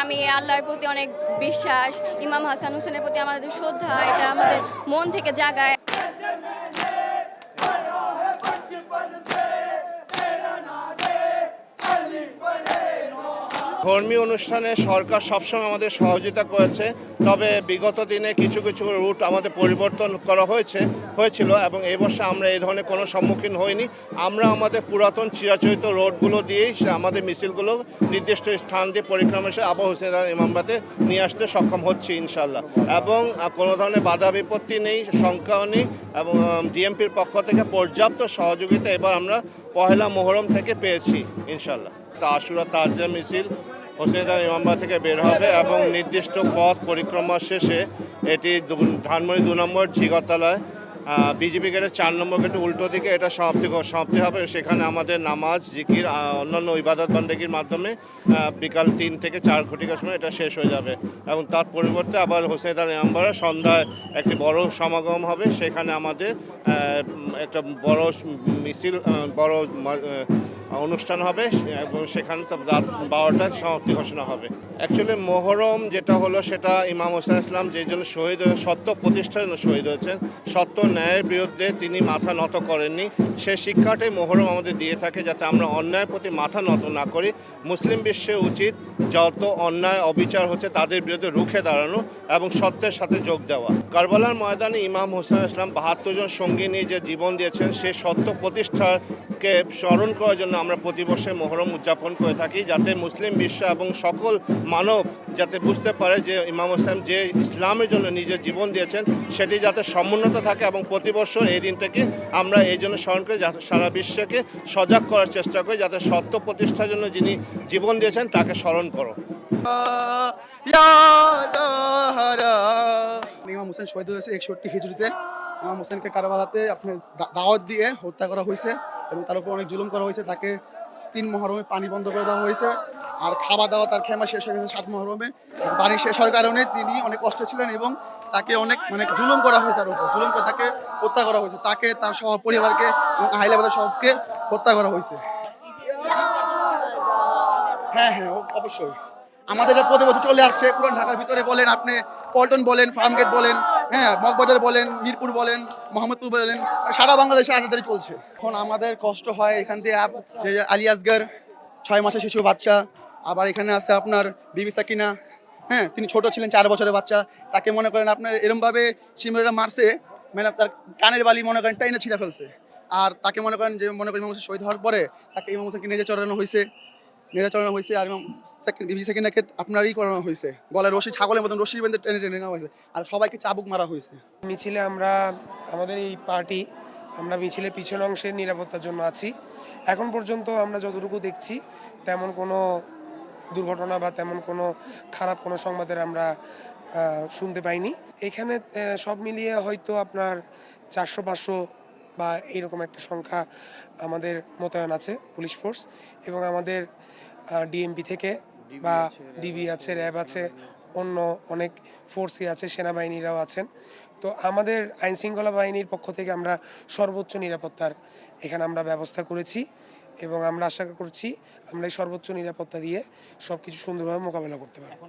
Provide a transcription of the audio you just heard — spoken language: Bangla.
আমি আল্লাহর প্রতি অনেক বিশ্বাস, ইমাম হাসান হোসেনের প্রতি আমাদের শ্রদ্ধা, এটা আমাদের মন থেকে জাগায়। ধর্মীয় অনুষ্ঠানে সরকার সবসময় আমাদের সহযোগিতা করেছে, তবে বিগত দিনে কিছু কিছু রুট আমাদের পরিবর্তন করা হয়েছিল এবং এই বছর আমরা এই ধরনের কোনো সম্মুখীন হইনি। আমরা আমাদের পুরাতন চিরাচরিত রোডগুলো দিয়েই আমাদের মিছিলগুলো নির্দিষ্ট স্থান দিয়ে পরিক্রমা এসে আবু হোসেন ইমামবাড়িতে নিয়ে আসতে সক্ষম হচ্ছি ইনশাল্লাহ। এবং কোনো ধরনের বাধা বিপত্তি নেই, শঙ্কাও নেই এবং ডিএমপির পক্ষ থেকে পর্যাপ্ত সহযোগিতা এবার আমরা পহেলা মুহররম থেকে পেয়েছি ইনশাল্লাহ। আশুরা তাজিয়া মিছিল হোসেন ইমামবাড়ি থেকে বের হবে এবং নির্দিষ্ট পথ পরিক্রমা শেষে এটি ধানমন্ডি 2 নম্বর ঝিগতলায় বিজেপি গেটের 4 নম্বর গেটের উল্টো দিকে এটা সমাপ্তি হবে। সেখানে আমাদের নামাজ, জিকির, অন্যান্য ইবাদত বান্দেগীর মাধ্যমে বিকাল 3 থেকে 4 ঘটিকার সময় এটা শেষ হয়ে যাবে এবং তার পরিবর্তে আবার হোসেন ইমামবাড়ি সন্ধ্যায় একটি বড় সমাগম হবে। সেখানে আমাদের একটা বড় মিছিল, বড় অনুষ্ঠান হবে এবং সেখানে রাত 12টায় সমাপ্তি ঘোষণা হবে। অ্যাকচুয়ালি মোহরম যেটা হলো সেটা ইমাম হোসেন ইসলাম যে জন্য শহীদ হয়ে সত্য প্রতিষ্ঠার জন্য শহীদ হয়েছেন, সত্য ন্যায়ের বিরুদ্ধে তিনি মাথা নত করেননি, সেই শিক্ষাটাই মোহরম আমাদের দিয়ে থাকে যাতে আমরা অন্যায়ের প্রতি মাথা নত না করি। মুসলিম বিশ্বে উচিত যত অন্যায় অবিচার হচ্ছে তাদের বিরুদ্ধে রুখে দাঁড়ানো এবং সত্যের সাথে যোগ দেওয়া। কারবালার ময়দানে ইমাম হোসেন ইসলাম 72 জন সঙ্গী নিয়ে যে জীবন দিয়েছেন সেই সত্য প্রতিষ্ঠাকে স্মরণ করার জন্য আমরা প্রতি বছর মোহরম উদযাপন করে থাকি, যাতে মুসলিম বিশ্ব এবং সকল মানব যাতে বুঝতে পারে যে ইমাম হোসেন যে ইসলামের জন্য নিজের জীবন দিয়েছেন সেটি যাতে সমুন্নত থাকে এবং প্রতি বছর এই দিনটাকে আমরা এই জন্য স্মরণ করে সারা বিশ্বকে সজাগ করার চেষ্টা করি যাতে সত্য প্রতিষ্ঠার জন্য যিনি জীবন দিয়েছেন তাকে স্মরণ করো। ইমাম হোসেন শহীদ হয়েছে 61 হিজরিতে। ইমাম হোসেনকে কারবালাতে আপনার দাওয়াত দিয়ে হত্যা করা হয়েছে এবং তার উপর অনেক জুলুম করা হয়েছে। তাকে 3 মহরমে পানি বন্ধ করে দেওয়া হয়েছে আর খাওয়া দাওয়া তার খেমা শেষ হয়ে গেছে 7 মহরমে। পানি শেষ হওয়ার কারণে তিনি অনেক কষ্ট ছিলেন এবং তাকে অনেক জুলুম করা হয়েছে, তার উপর জুলুম করে তাকে হত্যা করা হয়েছে, তাকে তার সহ পরিবারকে এবং আহলে সবকে হত্যা করা হয়েছে। হ্যাঁ হ্যাঁ অবশ্যই আমাদের এটা প্রতি বছর চলে আসছে। পুরান ঢাকার ভিতরে বলেন, আপনি পল্টন বলেন, ফার্মগেট বলেন, হ্যাঁ মগবাজার বলেন, মিরপুর বলেন, মোহাম্মদপুর বলেন, সারা বাংলাদেশে আজাদারি চলছে। এখন আমাদের কষ্ট হয় এখান দিয়ে আলী আসগর 6 মাসের শিশু বাচ্চা, আবার এখানে আছে আপনার বিবি সাকিনা, হ্যাঁ তিনি ছোট ছিলেন 4 বছরের বাচ্চা। তাকে মনে করেন আপনার এরমভাবে শিমরা মারছে, মানে তার কানের বালি মনে করেন টাইনা ছিঁড়ে ফেলছে। আর তাকে মনে করেন যে ইমাম হোসেন শহীদ হওয়ার পরে তাকে ইমাম হোসেনকে নেজে চড়ানো হয়েছে আর বিবি সাকিনাকে আপনারই করানো হয়েছে, গলায় রশি, ছাগলের মতন রশি বেঁধে টেনে টেনে নেওয়া হয়েছে আর সবাইকে চাবুক মারা হয়েছে। মিছিলে আমাদের এই পার্টি আমরা মিছিলের পিছন অংশের নিরাপত্তার জন্য আছি। এখন পর্যন্ত আমরা যতটুকু দেখছি তেমন কোনো দুর্ঘটনা বা তেমন কোনো খারাপ কোনো সংবাদের আমরা শুনতে পাইনি। এখানে সব মিলিয়ে হয়তো আপনার 400-500 বা এইরকম একটা সংখ্যা আমাদের মোতায়েন আছে পুলিশ ফোর্স, এবং আমাদের ডিএমপি থেকে বা ডিবি আছে, র্যাব আছে, অন্য অনেক ফোর্সই আছে, সেনাবাহিনীরাও আছেন। তো আমাদের আইনশৃঙ্খলা বাহিনীর পক্ষ থেকে আমরা সর্বোচ্চ নিরাপত্তার এখানে আমরা ব্যবস্থা করেছি এবং আমরা আশা করছি আমরা এই সর্বোচ্চ নিরাপত্তা দিয়ে সব কিছু সুন্দরভাবে মোকাবেলা করতে পারব।